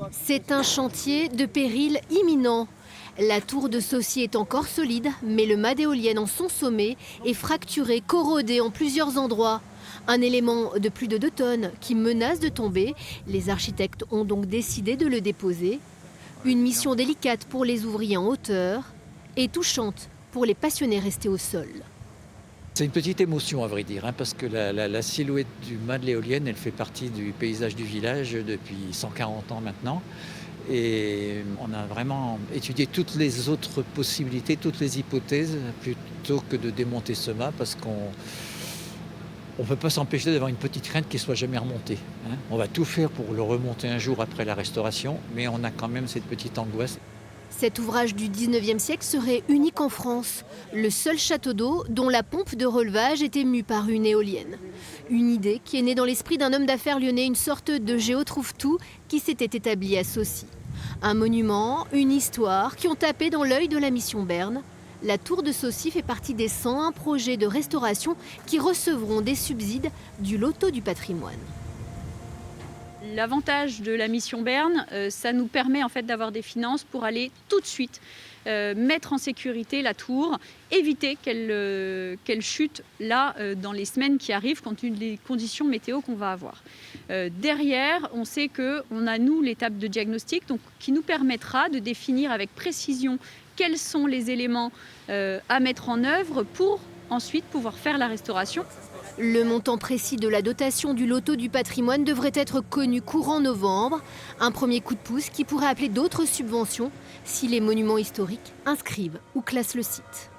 C'est un chantier de péril imminent. La tour de Saucy est encore solide, mais le mât d'éolienne en son sommet est fracturé, corrodé en plusieurs endroits. Un élément de plus de 2 tonnes qui menace de tomber. Les architectes ont donc décidé de le déposer. Une mission délicate pour les ouvriers en hauteur et touchante pour les passionnés restés au sol. C'est une petite émotion à vrai dire, parce que la silhouette du mât de l'éolienne, elle fait partie du paysage du village depuis 140 ans maintenant. Et on a vraiment étudié toutes les autres possibilités, toutes les hypothèses, plutôt que de démonter ce mât, parce qu'on ne peut pas s'empêcher d'avoir une petite crainte qu'il ne soit jamais remonté. On va tout faire pour le remonter un jour après la restauration, mais on a quand même cette petite angoisse. Cet ouvrage du 19e siècle serait unique en France. Le seul château d'eau dont la pompe de relevage est émue par une éolienne. Une idée qui est née dans l'esprit d'un homme d'affaires lyonnais, une sorte de géo-trouve-tout qui s'était établi à Saucy. Un monument, une histoire qui ont tapé dans l'œil de la mission Berne. La tour de Saucy fait partie des 101 projets de restauration qui recevront des subsides du loto du patrimoine. L'avantage de la mission Berne, ça nous permet en fait d'avoir des finances pour aller tout de suite mettre en sécurité la tour, éviter qu'elle chute là dans les semaines qui arrivent compte tenu des conditions météo qu'on va avoir. Derrière, on sait qu'on a nous l'étape de diagnostic donc, qui nous permettra de définir avec précision quels sont les éléments à mettre en œuvre pour ensuite pouvoir faire la restauration. Le montant précis de la dotation du loto du patrimoine devrait être connu courant novembre. Un premier coup de pouce qui pourrait appeler d'autres subventions si les monuments historiques inscrivent ou classent le site.